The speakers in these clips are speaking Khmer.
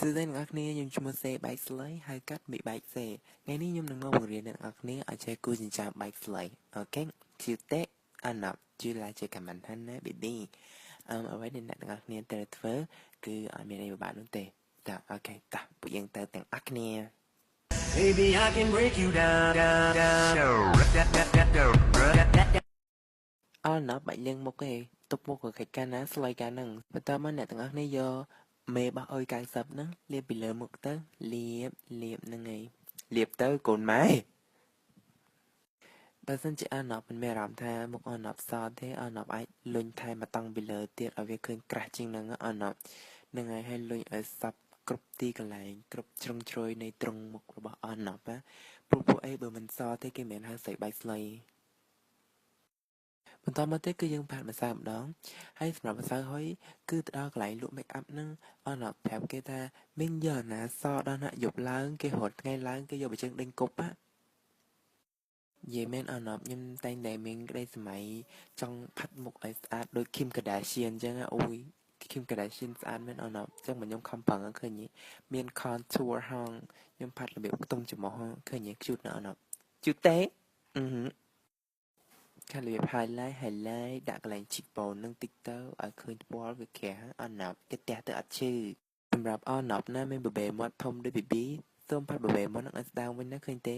សួស្តីអ្នកនរគ្នាខ្ញុំឈ្មោះសេបែកស្លៃហៅកាត់មីបែកសេថ្ងៃនេះខ្ញុំនឹងមកបង្រៀនអ្នកនរគ្នាឲ្យចេះគូចិញ្ចើមបែកស្លៃអូខេជឿទេអាណប់ជឿឡាជាខមមិនហ្នឹងណាប៊ីប៊ីអ្វីដែលអ្នកនរគ្នាត្រូវធ្វើគឺអត់មានអីពិបាកនោះទេតើអូខេតោះពួកយើងទៅទាំងអស់គ្នា Baby, I can break you down. អត់ណប់បាច់លៀងមុខទេទុកមុខក៏កិច្ចការណាស្លៃការហ្នឹងបន្ទាប់មកអ្នកទាំងអស់គ្នាយកមេបោះអុយ90ហ្នឹងលាបពីលើមុខទៅលាបហ្នឹងឯងលាបទៅកូនម៉ែបើសិនជាអាណប់មិនមានអារម្មណ៍ថាមុខអាណប់សទេអាណប់អាចលុញថែមមកតង់ពីលើទៀតឲ្យវាឃើញក្រាស់ជាងហ្នឹងអាណប់ហ្នឹងហើយលុញឲ្យសັບគ្រប់ទីកន្លែងគ្រប់ជ្រុងជ្រោយនៃទ្រង់មុខរបស់អាណប់ណាព្រោះពួកអីបើមិនសទេគេមិនហៅស្រីបែកស្លៃបន្តមកទៀតគឺយើងផាត់ម្សៅម្ដងហើយសម្រាប់ម្សៅហុយគឺទៅដល់កន្លែងលក់ make up ហ្នឹងអត់ប្រាប់គេថាមានយកណាសដល់ណាយប់ឡើងគេរត់ថ្ងៃឡើងគេយកបជើងដេញគប់ណានិយាយមែនអត់ខ្ញុំតែងតែមានក្តីសម័យចង់ផាត់មុខឲ្យស្អាតដូច Kim Kardashian អញ្ចឹងអូយ Kim Kardashian ស្អាតមែនអត់អញ្ចឹងមកខ្ញុំខំប្រឹងឃើញមាន contour ហងខ្ញុំផាត់របៀបខ្ទង់ច្រមុះឃើញ cute ណាស់អត់ជូតទេខាងរបៀប highlight ដាក់កន្លែង cheekbone នឹងតិចទៅឲ្យឃើញពណ៌វាក្រាស់អណប់គេទះទៅអត់ឈឺសម្រាប់អណប់ណាមានបបេមាត់ធំដូច BB សូមផាត់បបេមាត់នឹងឲ្យស្ដើងវិញណាឃើញទេ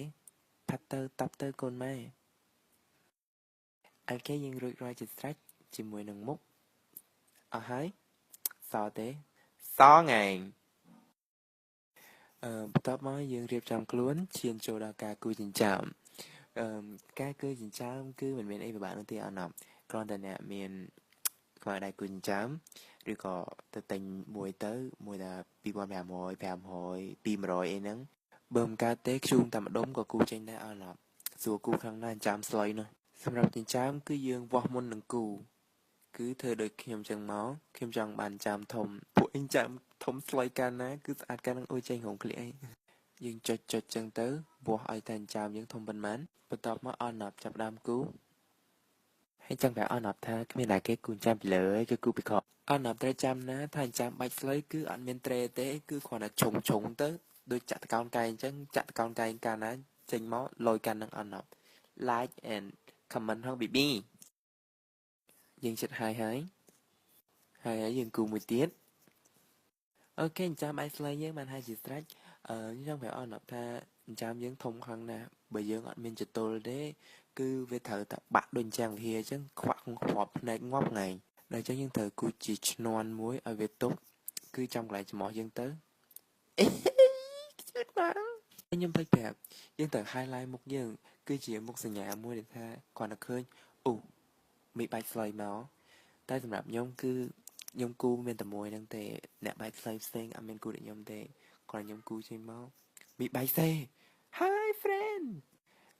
ផាត់ទៅតប់ទៅកូនម៉ែអូខេយើងរួចរាល់ជាស្រេចជាមួយនឹងមុខអស់ហើយសទេសងឯងបន្ទាប់មកយើងរៀបចំខ្លួនឈានចូលដល់ការគូចិញ្ចើមការគូចិញ្ចើមគឺមិនមានអីពិបាកនោះទេអណប់គ្រាន់តែអ្នកមានខ្មៅដៃគូចិញ្ចើមឬក៏ទៅទិញមួយថា2500 500 200អីហ្នឹងបើមិនកើតទេខ្ជូងតែម្ដុំក៏គូចេញដែរអណប់សួរគូខាងណាចិញ្ចើមស្លុយនោះសម្រាប់ចិញ្ចើមគឺយើងវាស់មុននឹងគូគឺធ្វើដូចខ្ញុំចឹងមកខ្ញុំចង់បានចាមធំពួកអីចាមធំស្លុយកាលណាគឺស្អាតកាលនឹងអុយចេញរងក្លៀកអីយើងចុចចឹងទៅវាស់ឲ្យតែចាមយើងធំប៉ុន្មានបន្ទាប់មកអណប់ចាប់ដើមគូហើយចង់ប្រាប់អណប់ថាគ្មានតែគេគូចាំពីលើគឺគូពីខអណប់ត្រូវចាំណាថាចាំបាច់ស្លុយគឺអត់មានត្រេទេគឺគ្រាន់តែឆុងទៅដូចចាក់តកោនកែងអញ្ចឹងចាក់តកោនកែងកាលណាចេញមកលយកាន់នឹងអណប់ like and comment ហង BB យើងចិត្តហើយយើងគូមួយទៀតអូខេចាំបាយស្លៃយើងបានហើយជាស្រេចខ្ញុំចង់ប្រាប់អនប់ថាចាំយើងធំខ្លាំងណាស់បើយើងអត់មានចតុលទេគឺវាត្រូវតែបាក់ដូចចាំងវាអញ្ចឹងខ្វាក់ខ្វប់ភ្នែកងាប់ថ្ងៃដល់អញ្ចឹងយើងត្រូវគូជាឈ្នន់មួយឲ្យវាទប់គឺចាំកន្លែងច្រមុះយើងទៅអេជឿបានខ្ញុំភ្លេចប្រាប់យើងត្រូវ highlight មុខយើងគឺជាមុខសញ្ញាមួយដែលថាគាត់តែឃើញអូមីបាច់ស្លៃមកតែសម្រាប់ខ្ញុំគឺខ្ញុំគូមានតែមួយហ្នឹងទេអ្នកបែកស្លៃផ្សេងអត់មានគូដូចខ្ញុំទេគាត់ខ្ញុំគូចេញមកមីបែកសេ Hi friend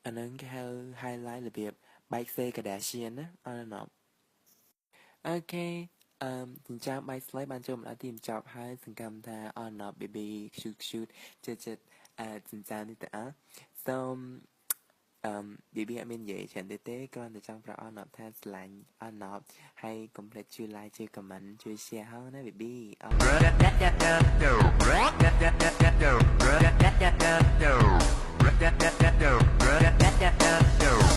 អាហ្នឹងគេហៅ highlight របៀបបែកសេ Kardashian ណាអត់ណប់អូខេចិញ្ចើមបែកស្លៃបានចូលមកដល់ទីបញ្ចប់ហើយសង្ឃឹមថាអត់ណប់ baby cute ចិត្តចិញ្ចើមនេះទៅសូមBB អត់មាននិយាយច្រើនទេគ្រាន់តែចង់ប្រាប់អនប់ថាស្រឡាញ់អនប់ហើយកុំភ្លេចជួយ like ជួយ comment ជួយ share ហោណា BB អរ